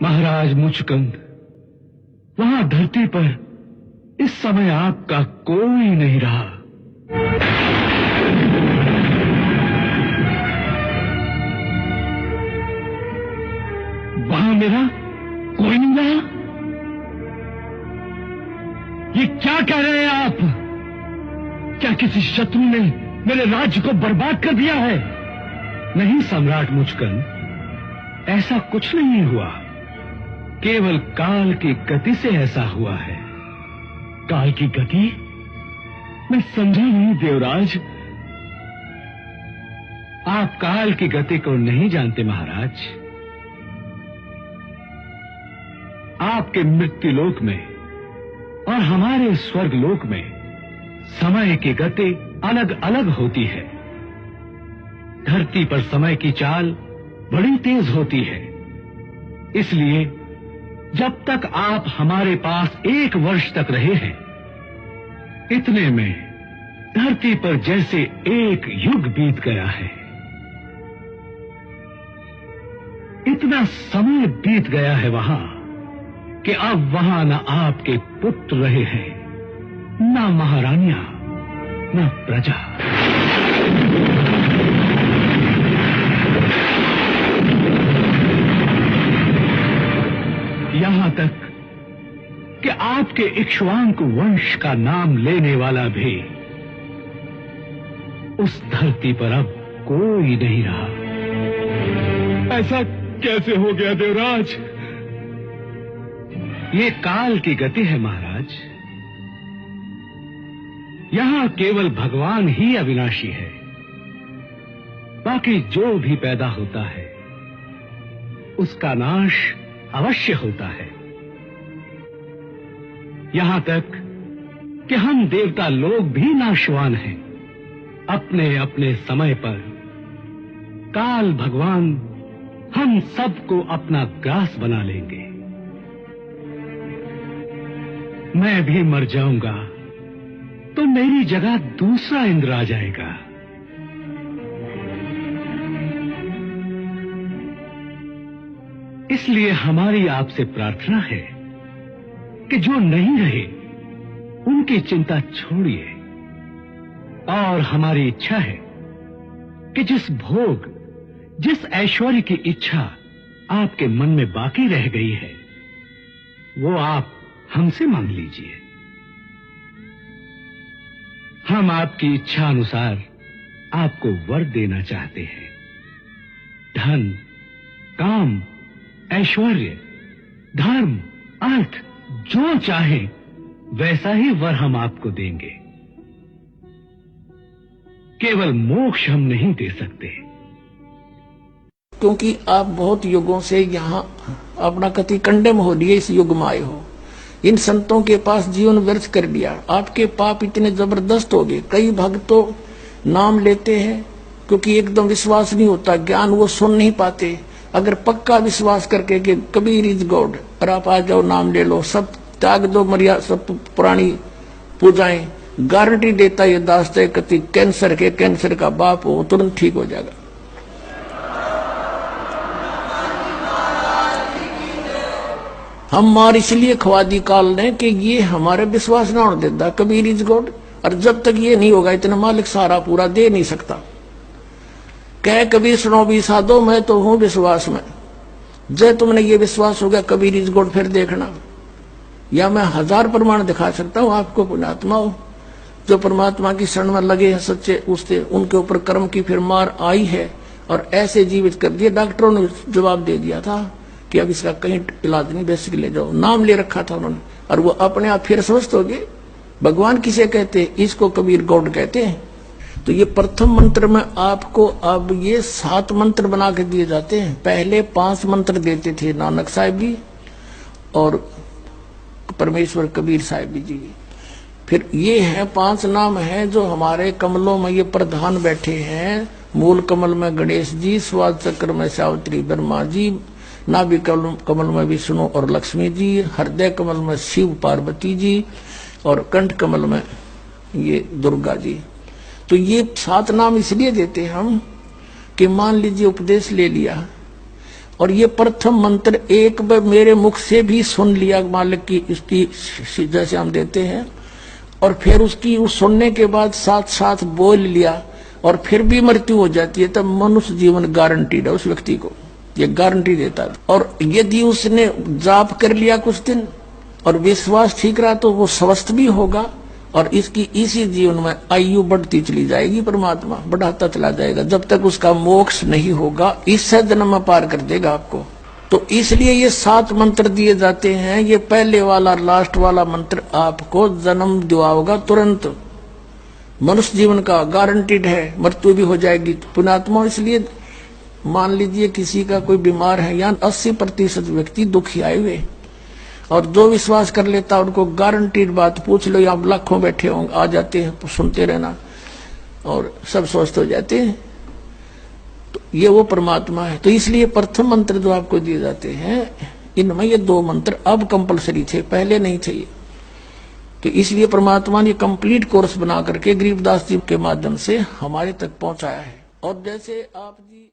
महाराज मुचकुंद, वहां धरती पर इस समय आपका कोई नहीं रहा। वहां मेरा कोई नहीं रहा? ये क्या कह रहे हैं आप? क्या किसी शत्रु ने मेरे राज्य को बर्बाद कर दिया है? नहीं सम्राट मुचकुंद, ऐसा कुछ नहीं हुआ। केवल काल की गति से ऐसा हुआ है। काल की गति? मैं समझा नहीं देवराज। आप काल की गति को नहीं जानते महाराज। आपके मृत्युलोक में और हमारे स्वर्गलोक में समय की गति अलग अलग होती है। धरती पर समय की चाल बड़ी तेज होती है। इसलिए जब तक आप हमारे पास 1 वर्ष तक रहे हैं, इतने में धरती पर जैसे 1 युग बीत गया है। इतना समय बीत गया है वहां कि अब वहां न आपके पुत्र रहे हैं, न महारानियां, न प्रजा। यहां तक कि आपके इक्ष्वाकु वंश का नाम लेने वाला भी उस धरती पर अब कोई नहीं रहा। ऐसा कैसे हो गया देवराज? ये काल की गति है महाराज। यहां केवल भगवान ही अविनाशी है। बाकी जो भी पैदा होता है उसका नाश अवश्य होता है। यहां तक कि हम देवता लोग भी नाशवान हैं। अपने अपने समय पर काल भगवान हम सबको अपना ग्रास बना लेंगे। मैं भी मर जाऊंगा तो मेरी जगह दूसरा इंद्र आ जाएगा। इसलिए हमारी आपसे प्रार्थना है कि जो नहीं रहे उनकी चिंता छोड़िए। और हमारी इच्छा है कि जिस भोग, जिस ऐश्वर्य की इच्छा आपके मन में बाकी रह गई है, वो आप हमसे मांग लीजिए। हम आपकी इच्छा अनुसार आपको वर देना चाहते हैं। धन, काम, ऐश्वर्य, धर्म, अर्थ, जो चाहे वैसा ही वर हम आपको देंगे। केवल मोक्ष हम नहीं दे सकते, क्योंकि आप बहुत युगों से यहाँ अपना कति कंडेम हो लिए, इस युग में आए हो। इन संतों के पास जीवन व्यर्थ कर दिया। आपके पाप इतने जबरदस्त हो गए। कई भक्त तो नाम लेते हैं क्योंकि एकदम विश्वास नहीं होता, ज्ञान वो सुन नहीं पाते। अगर पक्का विश्वास करके कि कबीर इज गॉड और आप आ जाओ, नाम ले लो, सब त्याग दो, मर्यादा सब पुरानी पूजाएं, गारंटी देता ये दास्ते कति कैंसर का बाप हो तुरंत ठीक हो जाएगा। हम मार इसलिए खवा दी काल ने कि ये हमारे विश्वास ना होने देता कबीर इज गॉड। और जब तक ये नहीं होगा इतना मालिक सारा पूरा दे नहीं सकता। कह कबीर सुनो भी साधो, मैं तो हूं विश्वास में। जब तुमने ये विश्वास हो गया कबीर इज गॉड, फिर देखना, या मैं 1000 प्रमाण दिखा सकता हूं आपको। पुण्यात्मा हो जो परमात्मा की शरण में लगे हैं सच्चे, उससे उनके ऊपर कर्म की फिर मार आई है और ऐसे जीवित कर दिए। डॉक्टरों ने जवाब दे दिया था कि अब इसका कहीं इलाज नहीं, बेसिक ले जाओ। नाम ले रखा था उन्होंने और वो अपने आप फिर स्वस्थ हो गए। भगवान किसे कहते हैं? इसको कबीर गॉड कहते हैं। तो ये प्रथम मंत्र में आपको अब ये 7 मंत्र बना के दिए जाते हैं। पहले 5 मंत्र देते थे नानक साहिब जी और परमेश्वर कबीर साहिब जी। फिर ये है 5 नाम है जो हमारे कमलों में ये प्रधान बैठे हैं। मूल कमल में गणेश जी, स्वाद चक्र में सावित्री ब्रह्मा जी, नाभि कमल में विष्णु और लक्ष्मी जी, हृदय कमल में शिव पार्वती जी और कंठ कमल में ये दुर्गा जी। तो ये 7 नाम इसलिए देते हम कि मान लीजिए उपदेश ले लिया और ये प्रथम मंत्र एक बार मेरे मुख से भी सुन लिया मालिक की इसकी जैसे हम देते हैं, और फिर उसकी उस सुनने के बाद साथ साथ बोल लिया और फिर भी मृत्यु हो जाती है, तब मनुष्य जीवन गारंटीड है उस व्यक्ति को, ये गारंटी देता है। और यदि उसने जाप कर लिया कुछ दिन और विश्वास ठीक रहा तो वो स्वस्थ भी होगा और इसकी इसी जीवन में आयु बढ़ती चली जाएगी, परमात्मा बढ़ाता चला जाएगा जब तक उसका मोक्ष नहीं होगा, इस जन्म में पार कर देगा आपको। तो इसलिए ये 7 मंत्र दिए जाते हैं। ये पहले वाला लास्ट वाला मंत्र आपको जन्म दिलाएगा तुरंत, मनुष्य जीवन का गारंटीड है, मृत्यु भी हो जाएगी पुण्यात्मा। इसलिए मान लीजिए किसी का कोई बीमार है, यहाँ 80% व्यक्ति दुखी आए हुए, और जो विश्वास कर लेता उनको गारंटीड बात पूछ लो, यहाँ लाखों बैठे होंगे, आ जाते हैं, सुनते रहना और सब स्वस्थ हो जाते हैं। तो ये वो परमात्मा है। तो इसलिए प्रथम मंत्र जो आपको दिए जाते हैं, इनमें ये 2 मंत्र अब कंपलसरी थे, पहले नहीं थे। तो इसलिए परमात्मा ने कंप्लीट कोर्स बना करके गरीबदास जी के माध्यम से हमारे तक पहुंचाया है। और जैसे आप जी